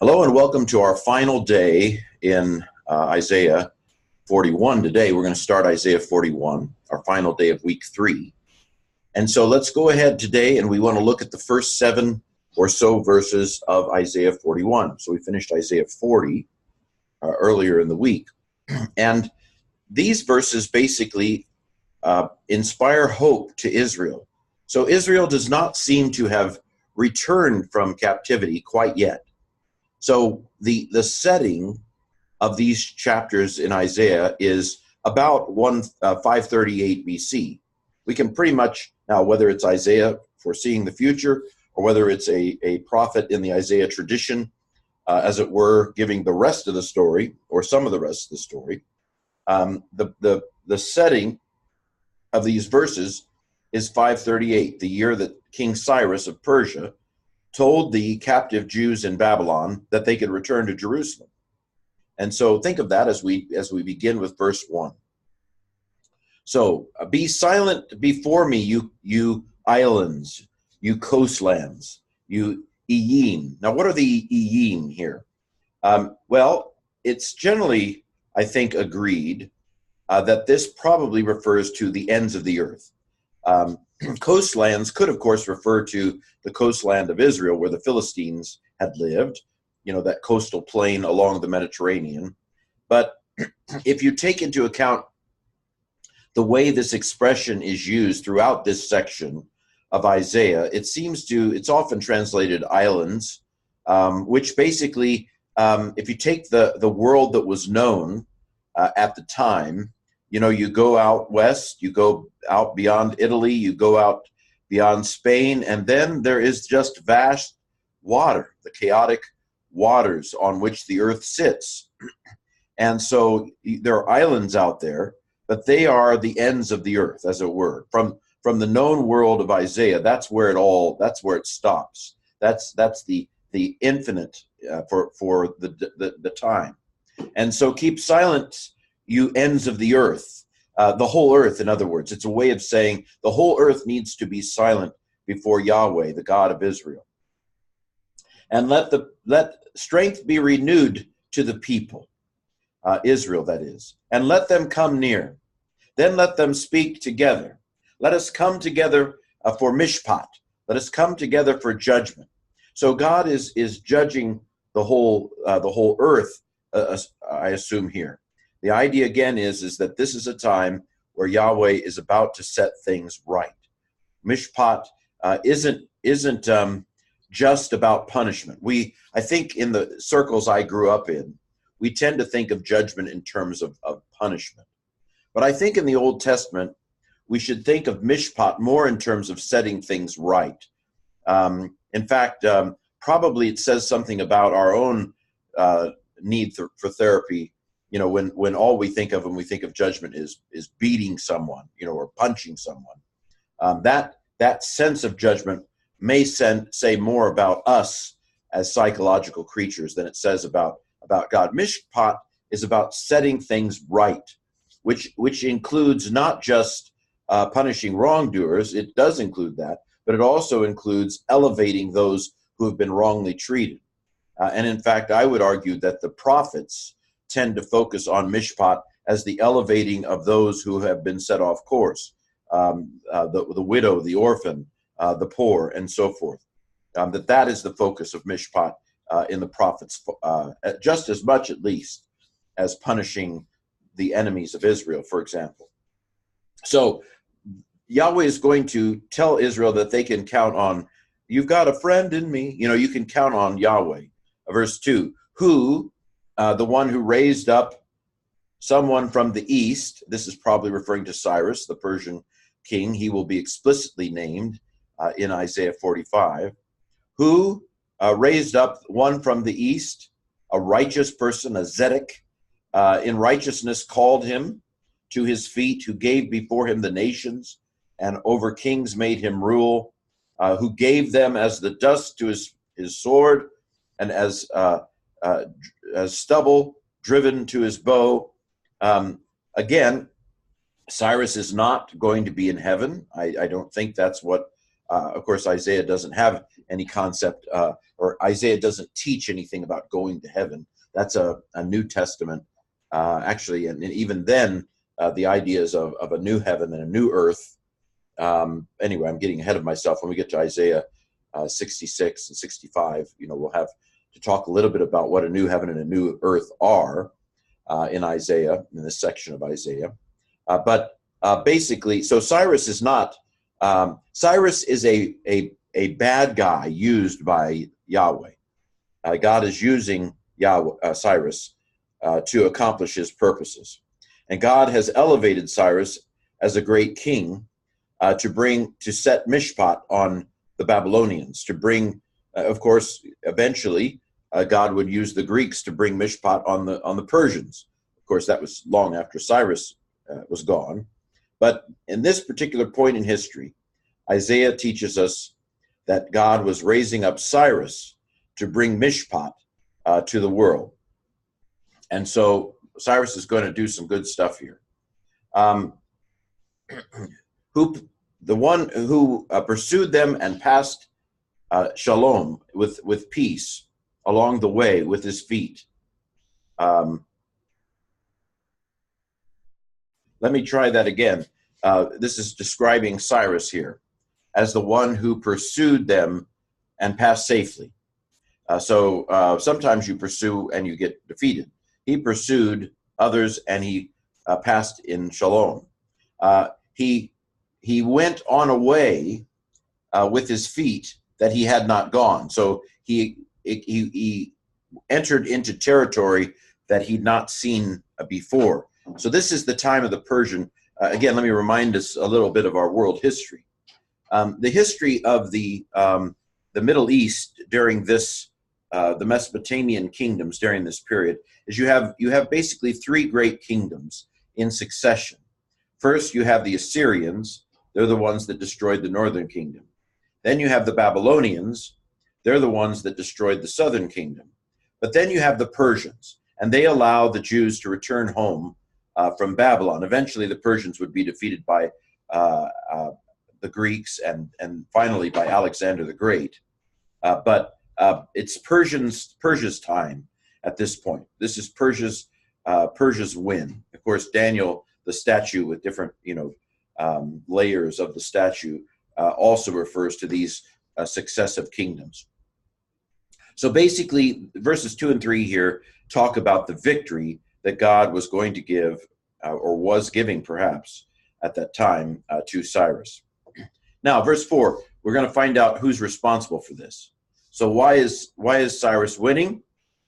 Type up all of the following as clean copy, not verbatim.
Hello and welcome to our final day in Isaiah 41. Today we're going to start Isaiah 41, our final day of week 3. And so let's go ahead today and we want to look at the first 7 or so verses of Isaiah 41. So we finished Isaiah 40 earlier in the week. And these verses basically inspire hope to Israel. So Israel does not seem to have returned from captivity quite yet. So the setting of these chapters in Isaiah is about 538 BC. We can pretty much now, whether it's Isaiah foreseeing the future or whether it's a prophet in the Isaiah tradition, as it were, giving the rest of the story or some of the rest of the story, the setting of these verses is 538, the year that King Cyrus of Persia told the captive Jews in Babylon that they could return to Jerusalem. And so think of that as we begin with verse 1. So, be silent before me, you islands, you coastlands, you Iyim. Now, what are the Iyim here? Well, it's generally, I think, agreed that this probably refers to the ends of the earth. Coastlands could, of course, refer to the coastland of Israel where the Philistines had lived, that coastal plain along the Mediterranean. But if you take into account the way this expression is used throughout this section of Isaiah, it's often translated islands, which basically, if you take the world that was known at the time, you go out west, you go out beyond Italy, you go out beyond Spain, and then there is just vast water, the chaotic waters on which the earth sits. And so there are islands out there, but they are the ends of the earth, as it were. From the known world of Isaiah, that's where it stops. That's the infinite for the time. And so keep silent, you ends of the earth, the whole earth, in other words. It's a way of saying the whole earth needs to be silent before Yahweh, the God of Israel. And let strength be renewed to the people, Israel, that is, and let them come near. Then let them speak together. Let us come together for mishpat. Let us come together for judgment. So God is judging the whole earth, I assume here. The idea again is that this is a time where Yahweh is about to set things right. Mishpat isn't just about punishment. I think in the circles I grew up in, we tend to think of judgment in terms of punishment. But I think in the Old Testament, we should think of mishpat more in terms of setting things right. In fact, probably it says something about our own need for therapy. When all we think of when we think of judgment is beating someone, or punching someone. That sense of judgment may say more about us as psychological creatures than it says about God. Mishpat is about setting things right, which includes not just punishing wrongdoers. It does include that, but it also includes elevating those who have been wrongly treated. And in fact, I would argue that the prophets tend to focus on mishpat as the elevating of those who have been set off course, the widow, the orphan, the poor, and so forth. That is the focus of mishpat in the prophets, just as much, at least, as punishing the enemies of Israel, for example. So Yahweh is going to tell Israel that they can count on, you've got a friend in me. You can count on Yahweh. Verse 2, who, the one who raised up someone from the east, this is probably referring to Cyrus, the Persian king. He will be explicitly named in Isaiah 45. Who raised up one from the east, a righteous person, a Zedek, in righteousness called him to his feet, who gave before him the nations, and over kings made him rule, who gave them as the dust to his sword, and as stubble driven to his bow. Again, Cyrus is not going to be in heaven. I don't think that's what Of course, Isaiah doesn't have any concept, or Isaiah doesn't teach anything about going to heaven. That's a New Testament, actually, and even then, the ideas of a new heaven and a new earth. Anyway, I'm getting ahead of myself. When we get to Isaiah 66 and 65, we'll have to talk a little bit about what a new heaven and a new earth are in Isaiah, in this section of Isaiah. But basically, so Cyrus is not, Cyrus is a bad guy used by Yahweh. God is using Cyrus to accomplish his purposes. And God has elevated Cyrus as a great king to set mishpat on the Babylonians, to bring, of course, eventually God would use the Greeks to bring mishpat on the Persians. Of course, that was long after Cyrus was gone. But in this particular point in history, Isaiah teaches us that God was raising up Cyrus to bring mishpat to the world. And so Cyrus is going to do some good stuff here. The one who pursued them and passed shalom, with peace along the way with his feet. Let me try that again. This is describing Cyrus here as the one who pursued them and passed safely. So sometimes you pursue and you get defeated. He pursued others and he passed in shalom. He went on a way with his feet that he had not gone. So he entered into territory that he'd not seen before. So this is the time of the Persian. Again, let me remind us a little bit of our world history. The history of the Middle East during this, the Mesopotamian kingdoms during this period, is you have basically three great kingdoms in succession. First, you have the Assyrians. They're the ones that destroyed the northern kingdom. Then you have the Babylonians. They're the ones that destroyed the southern kingdom. But then you have the Persians, and they allow the Jews to return home from Babylon. Eventually, the Persians would be defeated by the Greeks and finally by Alexander the Great. But it's Persia's time at this point. This is Persia's win. Of course, Daniel, the statue with different layers of the statue, also refers to these successive kingdoms. So basically, verses 2 and 3 here talk about the victory that God was going to give, or was giving perhaps at that time, to Cyrus. Now, verse 4, we're going to find out who's responsible for this. So why is Cyrus winning?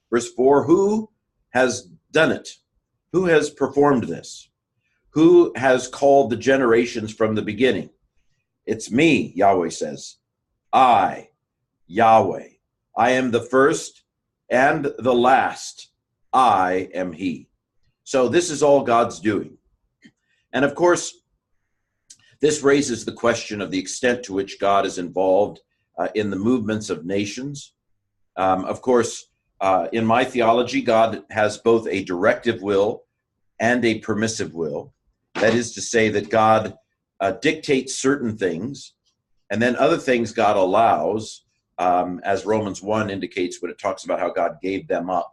Verse 4, who has done it? Who has performed this? Who has called the generations from the beginning? It's me, Yahweh says. I, Yahweh. I am the first and the last. I am he. So this is all God's doing. And of course, this raises the question of the extent to which God is involved in the movements of nations. Of course, in my theology, God has both a directive will and a permissive will. That is to say that God dictates certain things, and then other things God allows, as Romans 1 indicates when it talks about how God gave them up.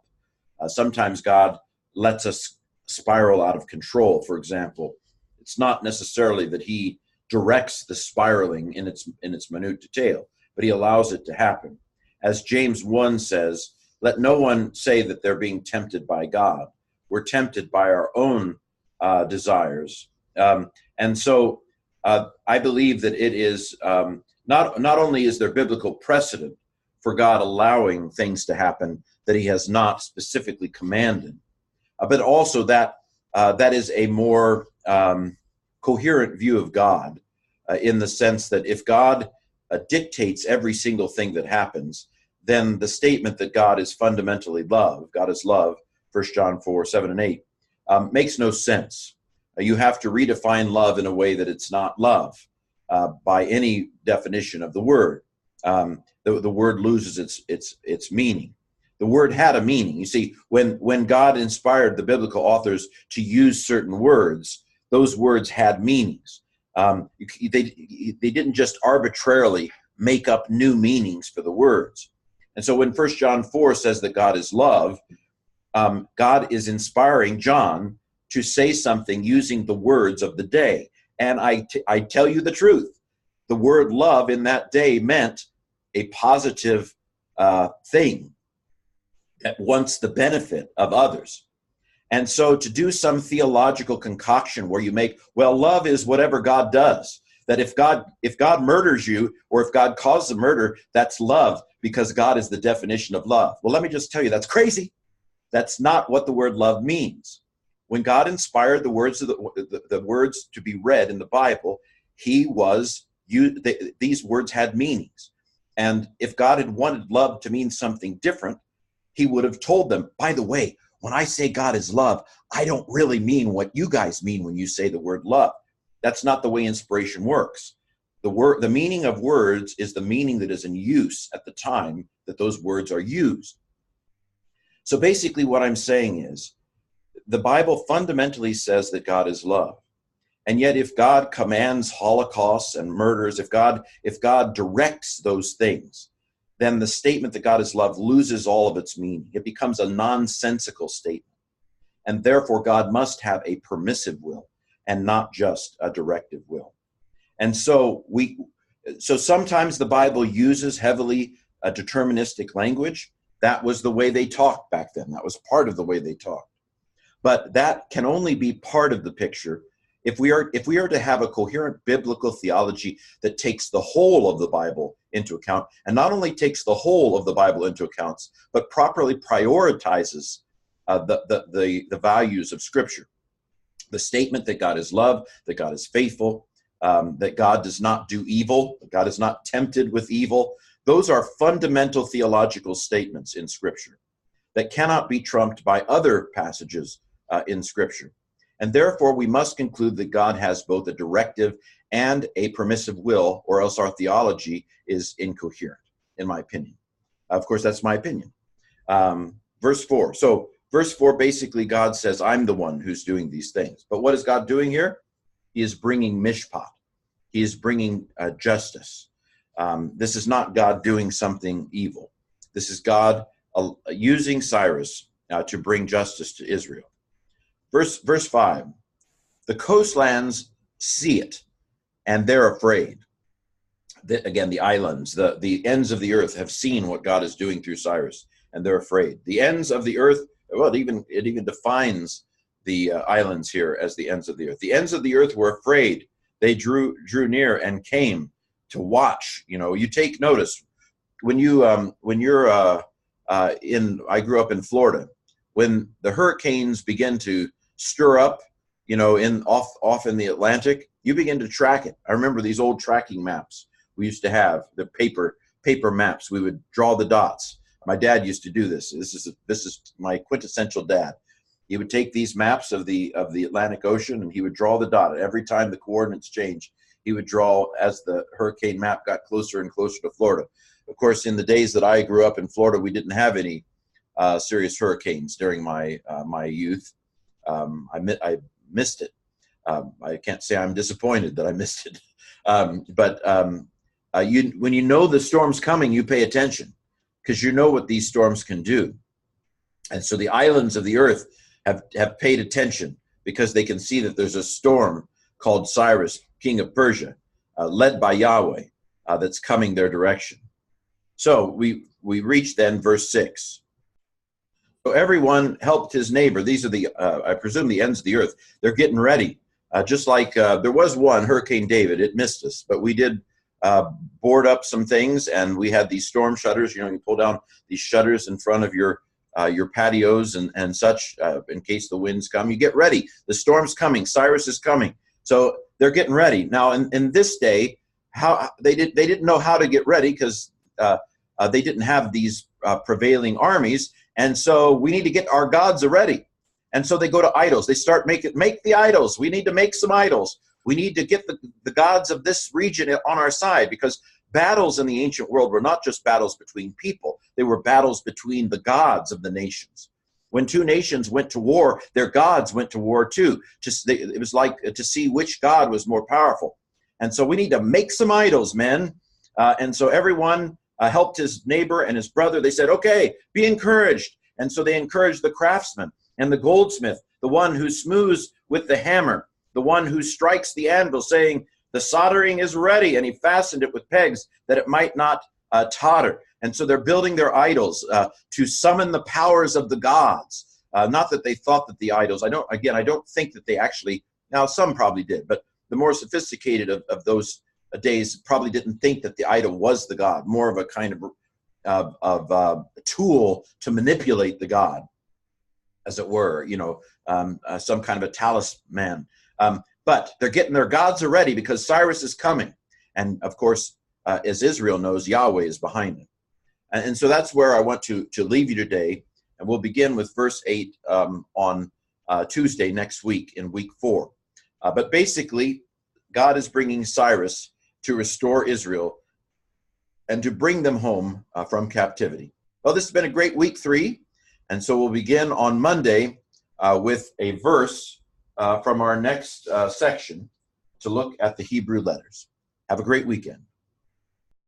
Sometimes God lets us spiral out of control. For example, it's not necessarily that he directs the spiraling in its minute detail, but he allows it to happen. As James 1 says, let no one say that they're being tempted by God. We're tempted by our own desires. And so I believe that it is not only is there biblical precedent for God allowing things to happen that he has not specifically commanded, but also that is a more coherent view of God in the sense that if God dictates every single thing that happens, then the statement that God is fundamentally love, God is love, 1 John 4, 7 and 8, makes no sense. You have to redefine love in a way that it's not love by any definition of the word. The word loses its meaning. The word had a meaning. You see, when God inspired the biblical authors to use certain words, those words had meanings. They didn't just arbitrarily make up new meanings for the words. And so when 1 John 4 says that God is love, God is inspiring John to say something using the words of the day. And I tell you the truth. The word love in that day meant a positive thing that wants the benefit of others. And so to do some theological concoction where you make, well, love is whatever God does, that if God murders you or if God causes a murder, that's love because God is the definition of love. Well, let me just tell you, that's crazy. That's not what the word love means. When God inspired the words of the words to be read in the Bible, these words had meanings. And if God had wanted love to mean something different, he would have told them, by the way, when I say God is love, I don't really mean what you guys mean when you say the word love. That's not the way inspiration works. The meaning of words is the meaning that is in use at the time that those words are used. So basically what I'm saying is, the Bible fundamentally says that God is love. And yet if God commands holocausts and murders, if God directs those things, then the statement that God is love loses all of its meaning. It becomes a nonsensical statement. And therefore God must have a permissive will and not just a directive will. And so sometimes the Bible uses heavily a deterministic language. That was the way they talked back then. That was part of the way they talked. But that can only be part of the picture if we are to have a coherent biblical theology that takes the whole of the Bible into account, and not only takes the whole of the Bible into account, but properly prioritizes the values of Scripture. The statement that God is love, that God is faithful, that God does not do evil, that God is not tempted with evil. Those are fundamental theological statements in Scripture that cannot be trumped by other passages in Scripture. And therefore, we must conclude that God has both a directive and a permissive will, or else our theology is incoherent, in my opinion. Of course, that's my opinion. Verse 4. So, verse 4, basically, God says, I'm the one who's doing these things. But what is God doing here? He is bringing mishpat. He is bringing justice. This is not God doing something evil. This is God using Cyrus to bring justice to Israel. Verse 5, the coastlands see it, and they're afraid. Again, the islands, the ends of the earth have seen what God is doing through Cyrus, and they're afraid. The ends of the earth, well, it even defines the islands here as the ends of the earth. The ends of the earth were afraid. They drew near and came to watch. You take notice when you're I grew up in Florida. When the hurricanes begin to stir up, off in the Atlantic, you begin to track it. I remember these old tracking maps we used to have, the paper maps. We would draw the dots. My dad used to do this. This is my quintessential dad. He would take these maps of the Atlantic Ocean and he would draw the dot. Every time the coordinates changed, he would draw as the hurricane map got closer and closer to Florida. Of course, in the days that I grew up in Florida, we didn't have any serious hurricanes during my youth. I missed it. I can't say I'm disappointed that I missed it. But when you know the storm's coming, you pay attention because you know what these storms can do. And so the islands of the earth have paid attention because they can see that there's a storm called Cyrus, king of Persia, led by Yahweh, that's coming their direction. So we reach then verse 6. So everyone helped his neighbor. These are I presume, the ends of the earth. They're getting ready. Just like there was one, Hurricane David. It missed us. But we did board up some things, and we had these storm shutters. You pull down these shutters in front of your patios and such in case the winds come. You get ready. The storm's coming. Cyrus is coming. So they're getting ready. Now, in this day, how they didn't know how to get ready because they didn't have these prevailing armies. And so we need to get our gods ready. And so they go to idols. They start make the idols. We need to make some idols. We need to get the gods of this region on our side, because battles in the ancient world were not just battles between people. They were battles between the gods of the nations. When two nations went to war, their gods went to war too. It was like to see which god was more powerful. And so we need to make some idols, men. And so everyone helped his neighbor and his brother. They said, okay, be encouraged. And so they encouraged the craftsman and the goldsmith, the one who smooths with the hammer, the one who strikes the anvil, saying, the soldering is ready. And he fastened it with pegs that it might not totter. And so they're building their idols to summon the powers of the gods. Not that they thought that the idols, I don't think that they actually, now some probably did, but the more sophisticated of those days probably didn't think that the idol was the god, more of a kind of tool to manipulate the god, as it were, some kind of a talisman. But they're getting their gods are ready because Cyrus is coming. And of course, as Israel knows, Yahweh is behind them. And so that's where I want to leave you today. And we'll begin with verse 8 on Tuesday next week in week 4. But basically, God is bringing Cyrus to restore Israel and to bring them home from captivity. Well, this has been a great week 3. And so we'll begin on Monday with a verse from our next section to look at the Hebrew letters. Have a great weekend.